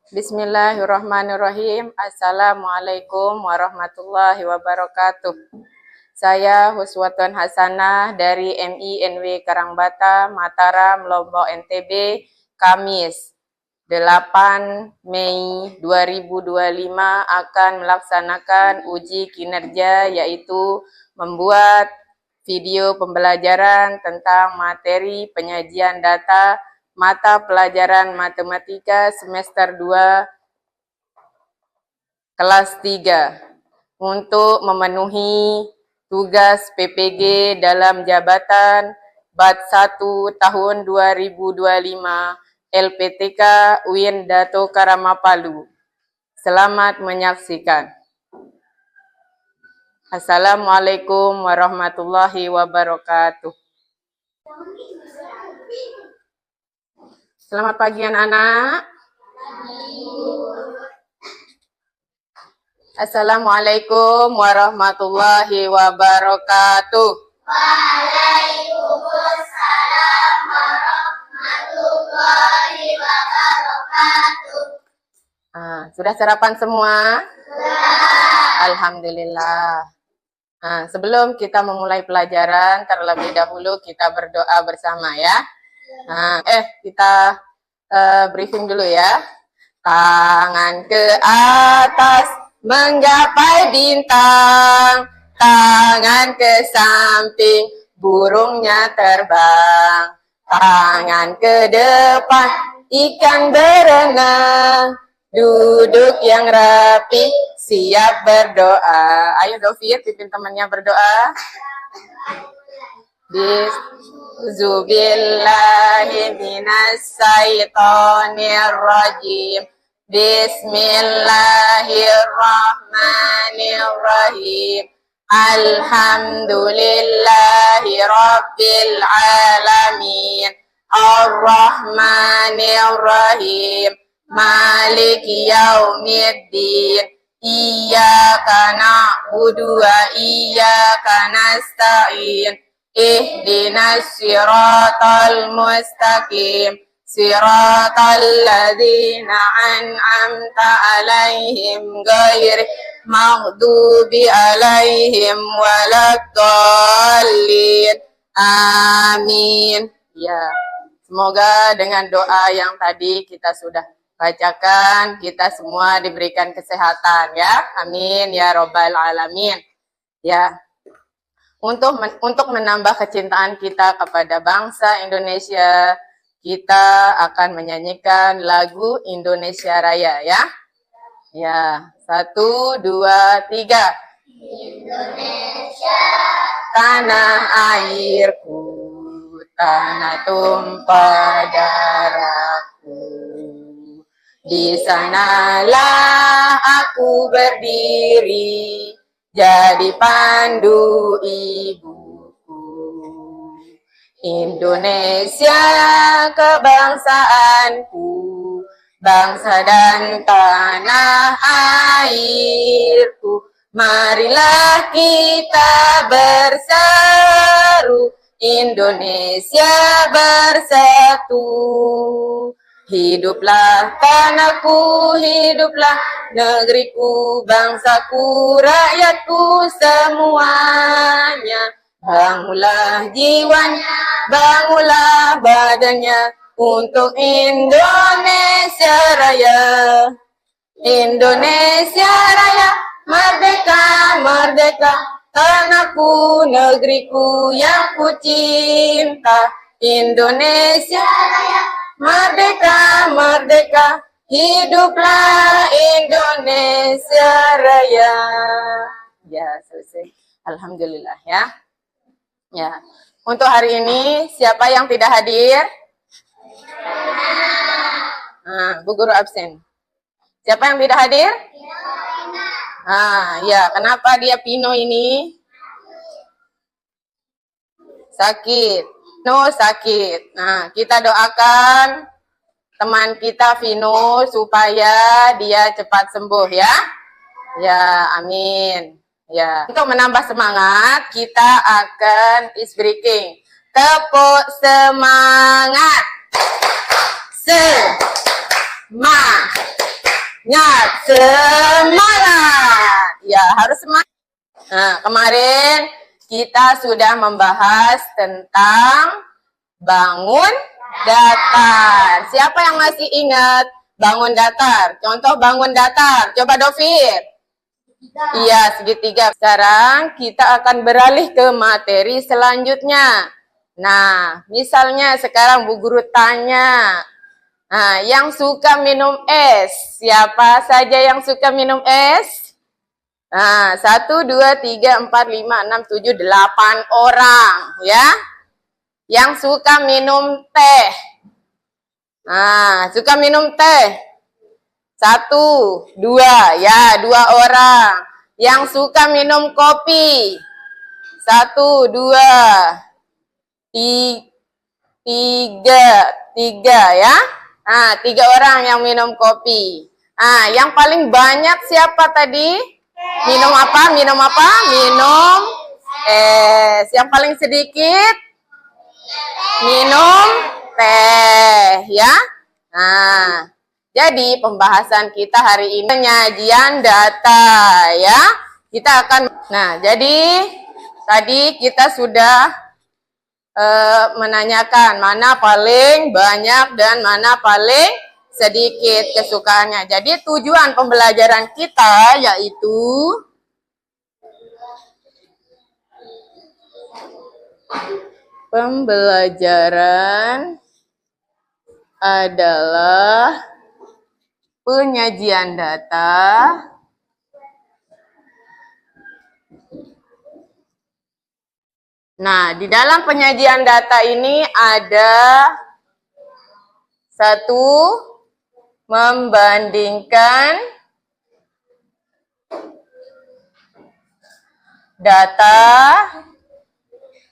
Bismillahirrahmanirrahim. Assalamualaikum warahmatullahi wabarakatuh. Saya Huswatun Hasanah dari MINW Karangbata, Mataram, Lombok, NTB, Kamis 8 Mei 2025 akan melaksanakan uji kinerja, yaitu membuat video pembelajaran tentang materi penyajian data mata pelajaran matematika semester 2 kelas 3 untuk memenuhi tugas PPG dalam jabatan Bat 1 tahun 2025 LPTK UIN Dato Karama Palu. Selamat menyaksikan. Assalamualaikum warahmatullahi wabarakatuh. Selamat pagi anak-anak. Assalamualaikum warahmatullahi wabarakatuh. Waalaikumsalam warahmatullahi wabarakatuh. Sudah sarapan semua? Sudah. Alhamdulillah. Sebelum kita memulai pelajaran, terlebih dahulu kita berdoa bersama ya. Kita briefing dulu ya. Tangan ke atas menggapai bintang, tangan ke samping burungnya terbang, tangan ke depan ikan berenang, duduk yang rapi siap berdoa. Ayo Dovir, pimpin temannya berdoa. Bismillahirrahmanirrahim. Bismillahirrahmanirrahim. Alhamdulillahi rabbil alamin. Ar-Rahmanir-Rahim. Maliki yaumiddin. Iyyaka na'budu wa iyyaka nasta'in. Ihdinas siratal mustaqim. Siratal ladzina an'amta alaihim ghairil maghdubi alaihim waladdallin. Amin. Ya, semoga dengan doa yang tadi kita sudah bacakan, kita semua diberikan kesehatan ya. Amin ya robbal alamin. Ya. Untuk menambah kecintaan kita kepada bangsa Indonesia, kita akan menyanyikan lagu Indonesia Raya ya. Ya, 1, 2, 3. Indonesia, tanah airku, tanah tumpah darahku. Di sanalah aku berdiri, jadi pandu ibuku. Indonesia kebangsaanku, bangsa dan tanah airku. Marilah kita berseru, Indonesia bersatu. Hiduplah tanahku, hiduplah negeriku, bangsaku, rakyatku semuanya. Bangunlah jiwanya, bangunlah badannya untuk Indonesia Raya. Indonesia Raya, merdeka, merdeka, tanahku, negeriku yang ku cinta. Indonesia Raya, merdeka, merdeka, hiduplah Indonesia Raya. Ya, selesai. Alhamdulillah ya. Ya. Untuk hari ini siapa yang tidak hadir? Bu guru absen. Siapa yang tidak hadir? Ya, kenapa dia Pino ini? Sakit. No, sakit. Kita doakan teman kita Vino supaya dia cepat sembuh ya. Ya, amin. Ya, untuk menambah semangat kita akan is breaking. Tepuk semangat. Semangat. semangat. Ya, harus semangat. Nah, kemarin kita sudah membahas tentang bangun datar. Siapa yang masih ingat bangun datar? Contoh bangun datar. Coba Dovir. Iya, segitiga. Sekarang kita akan beralih ke materi selanjutnya. Nah, misalnya sekarang Bu Guru tanya, nah, yang suka minum es, siapa saja yang suka minum es? Nah, 1, 2, 3, 4, 5, 6, 7, 8 orang, ya. Yang suka minum teh. Nah, suka minum teh. 1, 2, ya, 2 orang. Yang suka minum kopi. 1, 2, 3 ya. Nah, 3 orang yang minum kopi. Nah, yang paling banyak siapa tadi? Minum apa? Minum apa? Minum es. Yang paling sedikit? Minum teh, ya. Nah, jadi pembahasan kita hari ini penyajian data, ya. Kita akan, nah, jadi tadi kita sudah menanyakan mana paling banyak dan mana paling sedikit kesukaannya. Jadi tujuan pembelajaran kita yaitu pembelajaran adalah penyajian data Nah, di dalam penyajian data ini ada 1, membandingkan data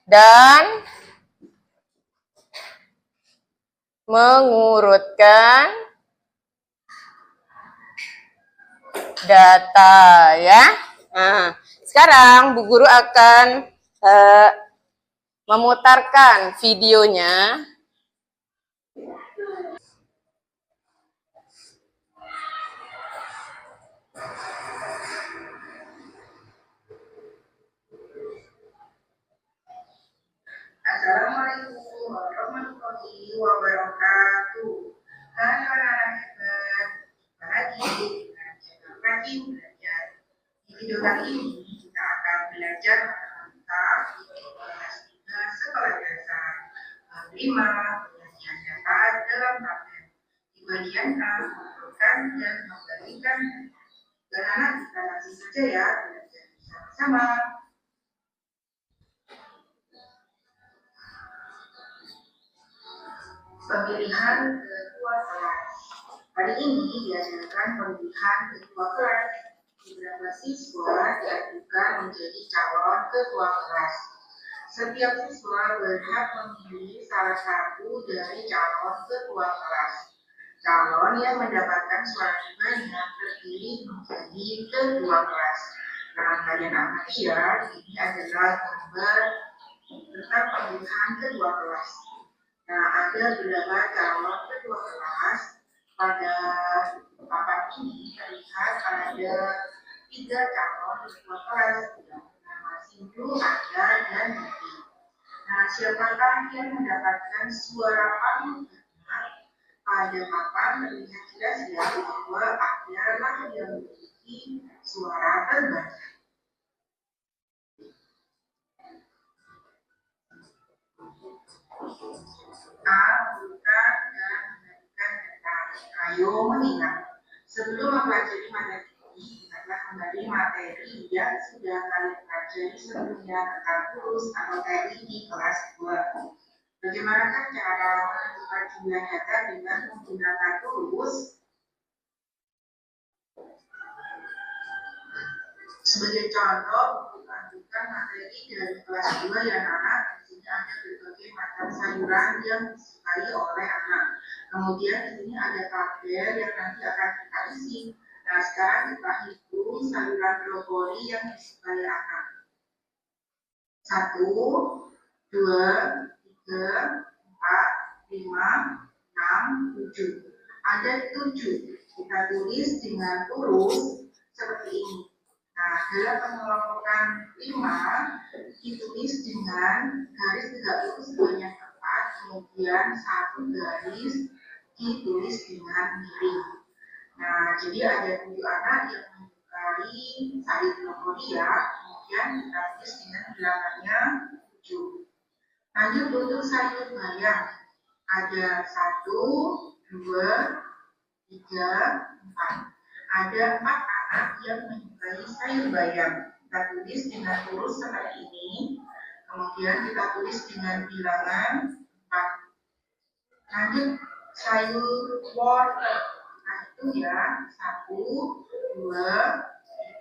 dan mengurutkan data, ya. Nah, sekarang Bu Guru akan memutarkan videonya. Assalamualaikum warahmatullahi wabarakatuh. Hai anak-anak hebat, lagi dengan channel Rajin Belajar. Di video kali ini kita akan belajar matematika kelas 3 sekolah dasar bab 5 penyajian data dalam tabel. Di bagian A mengumpulkan dan membandingkan data. Dan anak kita langsung saja ya belajar bersama-sama. Pemilihan ketua kelas. Hari ini diadakan pemilihan ketua kelas. Beberapa siswa diajukan menjadi calon ketua kelas. Setiap siswa berhak memilih salah satu dari calon ketua kelas. Calon yang mendapatkan suara terbanyak terpilih menjadi ketua kelas. Nah, kalian amati ya, ini adalah gambar tentang pemilihan ketua kelas. Nah, ada beberapa calon ketua kelas. Pada papan ini terlihat ada 3 calon ketua kelas yang bernama Sindu, Anda, dan Niti. Nah, siapakah yang mendapatkan suara paling banyak? Pada papan terlihat jelas ya bahwa adalah yang memiliki suara terbanyak. A. Buka dan menjadikan data. Ayo mengingat. Sebelum mempelajari materi ini, ingatlah kembali materi yang sudah kalian pelajari sebelumnya tentang tulus atau TRI di kelas 2. Bagaimanakah cara menentukan jumlah data dengan menggunakan tulus? Sebagai contoh, untuk lanjutkan materi dari kelas 2 ya anak, di sini ada berbagai macam sayuran yang disukai oleh anak. Kemudian di sini ada tabel yang nanti akan kita isi. Nah, sekarang kita hitung sayuran brokoli yang disukai anak. 1, 2, 3, 4, 5, 6, 7. Ada 7. kita tulis dengan lurus seperti ini. Nah, dalam pengelompokan 5 ditulis dengan garis tegak lurus sebanyak 4, kemudian 1 garis ditulis dengan miring. Nah, jadi ada 7 anak yang menyukai sayur brokolia, kemudian kita tulis dengan bilangannya 7. Lanjut untuk sayur bayam, ada 1, 2, 3, 4. Ada 4 anak yang menyukai sayur bayam. Kita tulis dengan lurus seperti ini. Kemudian kita tulis dengan bilangan 4. Lanjut sayur wortel. Nah itu ya 1, 2,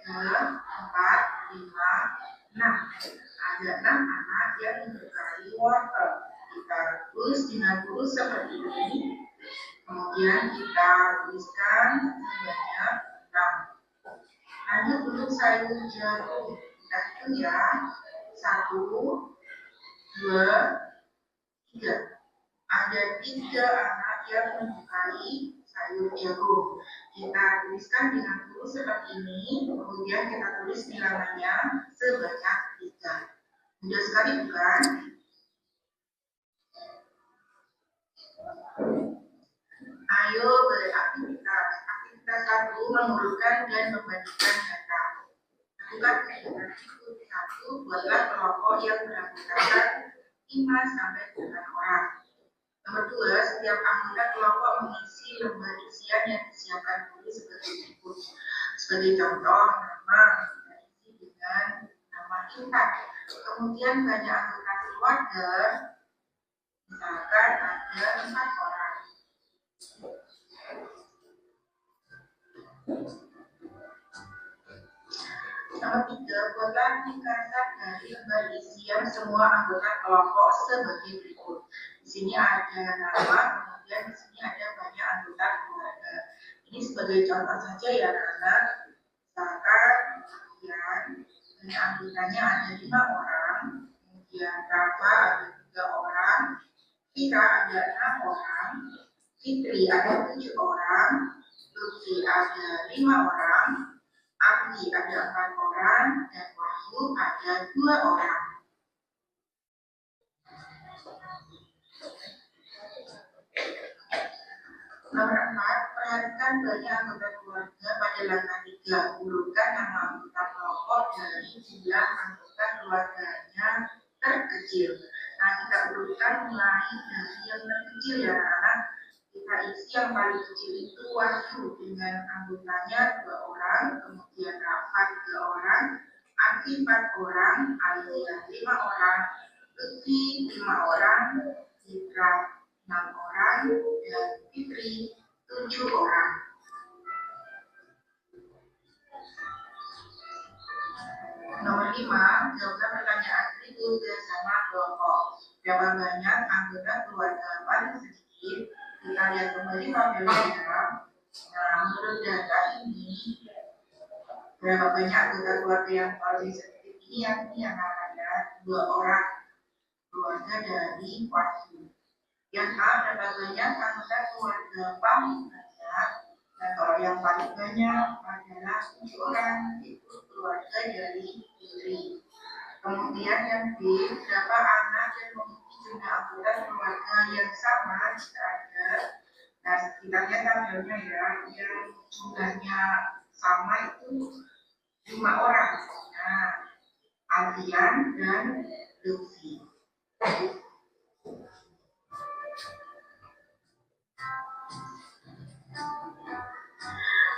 3, 4, 5, 6. Ada 6 anak yang menyukai wortel. Kita tulis dengan lurus seperti ini. Kemudian kita tuliskan sebanyak 6. Lanjut untuk sayur jagung. Kita hitung ya. 1, 2, 3. Ada 3 anak yang menyukai sayur jagung. Kita tuliskan dengan lurus seperti ini. Kemudian kita tulis bilangannya sebanyak 3. Mudah sekali bukan? Ayo beraktivitas. Aktivitas 1 mengurutkan dan membandingkan data. Lakukan kegiatan ikut 1, buatlah kelompok yang beranggotakan 5 sampai 9 orang. Nomor 2, setiap anggota kelompok mengisi lembar isian yang disiapkan dulu sebagai berikut. Sebagai contoh, nama kita isi dengan nama Intan. Kemudian banyak anggota keluarga, misalkan ada 4 orang. Nomor 3, buatlah ringkasan dari lembar isian semua anggota kelompok sebagai berikut. Di sini ada nama, kemudian di sini ada banyak anggota keluarga. Ini sebagai contoh saja ya anak-anak. Misalkan kemudian banyak anggotanya ada 5 orang, kemudian Rafa ada 3 orang, Kira ada 6 orang, Fitri ada 7 orang, Lutfi ada 5 orang, Abdi ada 4 orang, dan Wahyu ada 2 orang. Nomor 4, perhatikan banyak anggota keluarga pada langkah 3. Urutkan nama anggota kelompok dari jumlah anggota keluarganya terkecil. Nah, kita urutkan mulai dari yang terkecil ya anak. Kita isi yang paling kecil itu Wahyu dengan anggotanya 2 orang, kemudian Rafa 3 orang, Aki 4 orang, Alia 5 orang, Lutfi 5 orang, Citra 6 orang, dan Fitri 7 orang. Nomor 5, jawabkan pertanyaan berikut bersama kelompok. Berapa banyak anggota keluarga paling sedikit? Kita lihat kembali tabelnya. Nah, menurut data ini, berapa banyak anggota keluarga yang paling sedikit ini yang namanya 2 orang keluarga dari Wahyu. Yang A, berapa banyak anggota keluarga paling banyak? Dan kalau yang paling banyak adalah 7 orang, itu keluarga dari Fitri. Kemudian yang B, berapa anak yang memiliki jumlah anggota keluarga yang sama? Jika ada, nah kita lihat tabelnya ya, yang jumlahnya sama itu 5 orang. Nah, Adrian dan Lutfi.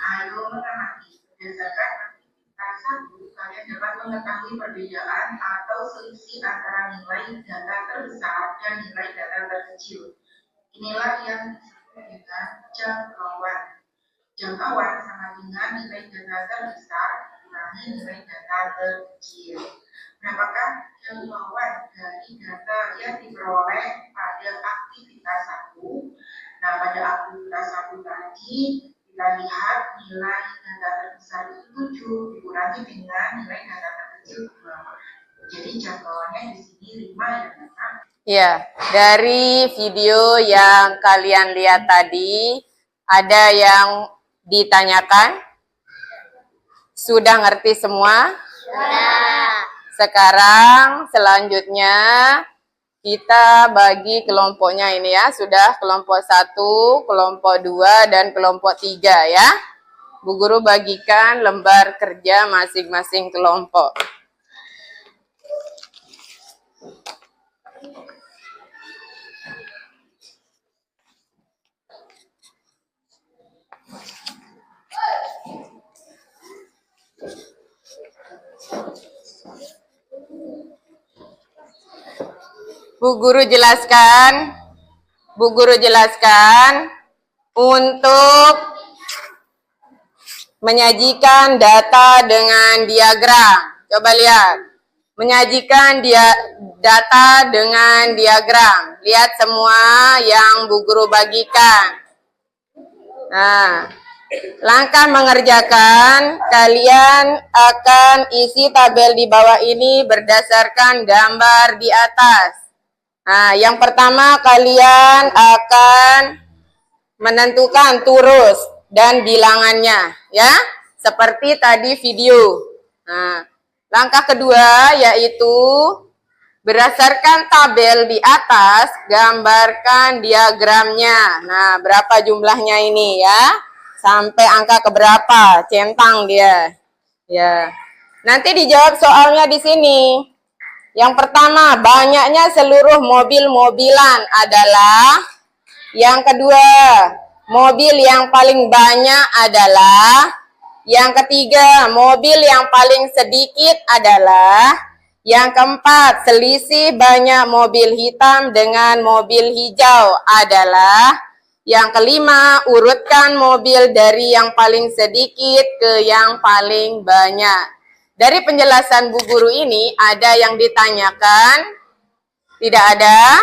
Ayo mengamati. Berdasarkan aktivitas 1, kalian dapat mengetahui perbedaan atau selisih antara nilai data terbesar dan nilai data terkecil. Inilah yang disebut dengan jangkauan. Jangkauan sama dengan nilai data terbesar kurangi nilai data terkecil. Berapakah jangkauan dari data yang diperoleh pada aktivitas 1? Nah, pada aktivitas 1 tadi kita lihat nilai data terbesar itu 7 dikurangi dengan nilai data terkecil 2. Jadi jangkauannya di sini 5 ya kan? Ya, dari video yang kalian lihat tadi ada yang ditanyakan? Sudah ngerti semua? Sudah. Sekarang selanjutnya kita bagi kelompoknya ini ya. Sudah kelompok 1, kelompok 2, dan kelompok 3 ya. Bu Guru bagikan lembar kerja masing-masing kelompok. Bu Guru jelaskan untuk menyajikan data dengan diagram. Coba lihat. Menyajikan data dengan diagram. Lihat semua yang Bu Guru bagikan. Nah, langkah mengerjakan, kalian akan isi tabel di bawah ini berdasarkan gambar di atas. Nah, yang pertama kalian akan menentukan turus dan bilangannya, ya, seperti tadi video. Nah, langkah kedua yaitu berdasarkan tabel di atas, gambarkan diagramnya. Nah, berapa jumlahnya ini ya? Sampai angka keberapa? Centang dia. Ya. Nanti dijawab soalnya di sini. Yang pertama, banyaknya seluruh mobil-mobilan adalah. Yang kedua, mobil yang paling banyak adalah. Yang ketiga, mobil yang paling sedikit adalah. Yang keempat, selisih banyak mobil hitam dengan mobil hijau adalah. Yang kelima, urutkan mobil dari yang paling sedikit ke yang paling banyak. Dari penjelasan Bu Guru ini, ada yang ditanyakan? Tidak ada?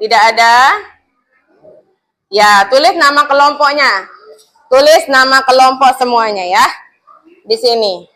Tidak ada? Ya, tulis nama kelompoknya. Tulis nama kelompok semuanya ya. Di sini.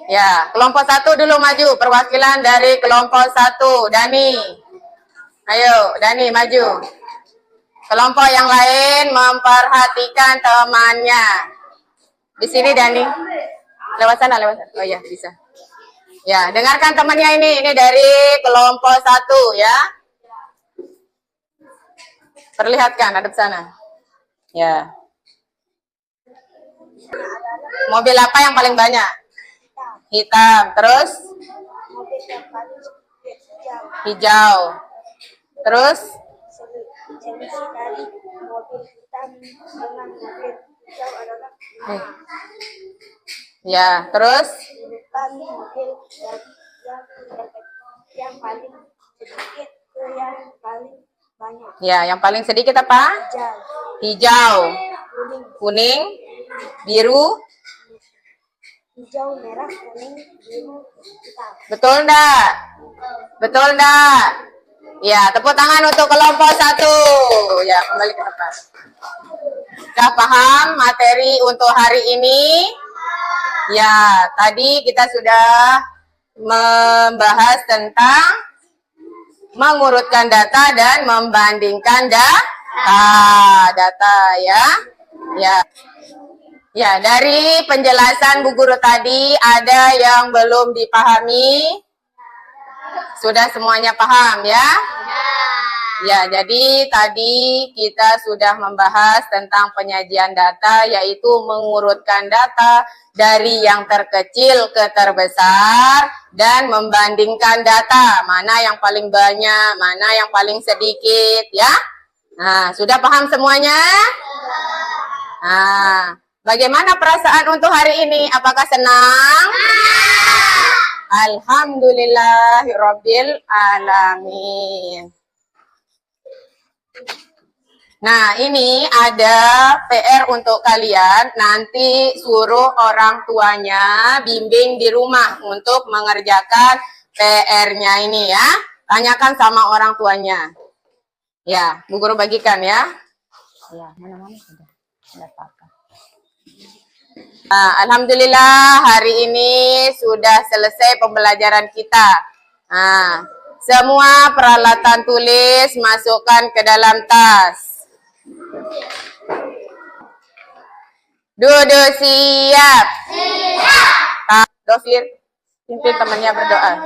Ya, kelompok 1 dulu maju. Perwakilan dari kelompok 1, Dani. Ayo, Dani maju. Kelompok yang lain memperhatikan temannya. Di sini Dani. Lewat sana, lewat sana. Oh iya, bisa. Ya, dengarkan temannya ini. Ini dari kelompok 1 ya. Perlihatkan, hadap sana. Ya. Mobil apa yang paling banyak? Hitam. Terus? Hijau. Terus? Selisih dari mobil hitam dengan mobil hijau adalah 5. Ya, terus? Urutan mobil dari yang paling sedikit ke yang paling banyak. Ya, yang paling sedikit apa? Hijau, Hijau. kuning, Kuning, biru. hijau, merah, kuning, biru, hitam. Betul enggak? Betul enggak? Ya, tepuk tangan untuk kelompok 1. Ya, kembali ke depan. Sudah paham materi untuk hari ini? Ya, tadi kita sudah membahas tentang mengurutkan data dan membandingkan data ya. Ya. Ya, dari penjelasan Bu Guru tadi ada yang belum dipahami? Sudah semuanya paham ya? Ya, jadi tadi kita sudah membahas tentang penyajian data, yaitu mengurutkan data dari yang terkecil ke terbesar dan membandingkan data, mana yang paling banyak, mana yang paling sedikit ya. Nah, sudah paham semuanya? Nah, bagaimana perasaan untuk hari ini? Apakah senang? Alhamdulillahirabbil alamin. Nah, ini ada PR untuk kalian. Nanti suruh orang tuanya bimbing di rumah untuk mengerjakan PR-nya ini ya. Tanyakan sama orang tuanya. Ya, Bu Guru bagikan ya. Ya, mana-mana sudah. Tidak apa-apa. Nah, alhamdulillah hari ini sudah selesai pembelajaran kita. Nah, semua peralatan tulis masukkan ke dalam tas. Duduk siap. Siap. Dofir, pimpin temannya berdoa.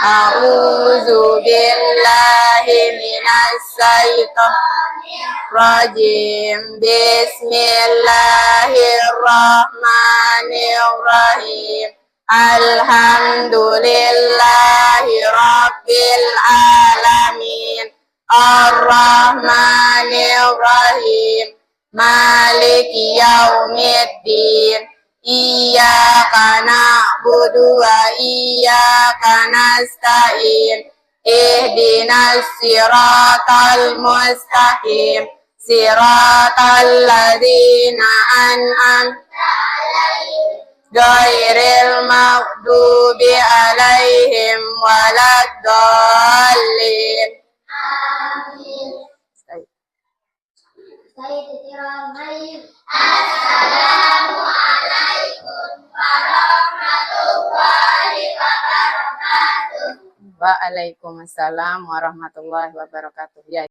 A'udzu billahi minas syaitonir rajim. Bismillahirrahmanirrahim. Alhamdulillahi rabbil alamin. Ar-Rahmanir-Rahim. Maliki yaumiddin. Iyyaka na'budu wa iyyaka nasta'in. Ihdinas siratal mustaqim. Siratal ladzina an'amta alaihim ghairil maghdubi alaihim waladdallin. Assalamualaikum warahmatullahi wabarakatuh. Waalaikumsalam warahmatullahi wabarakatuh. Ya.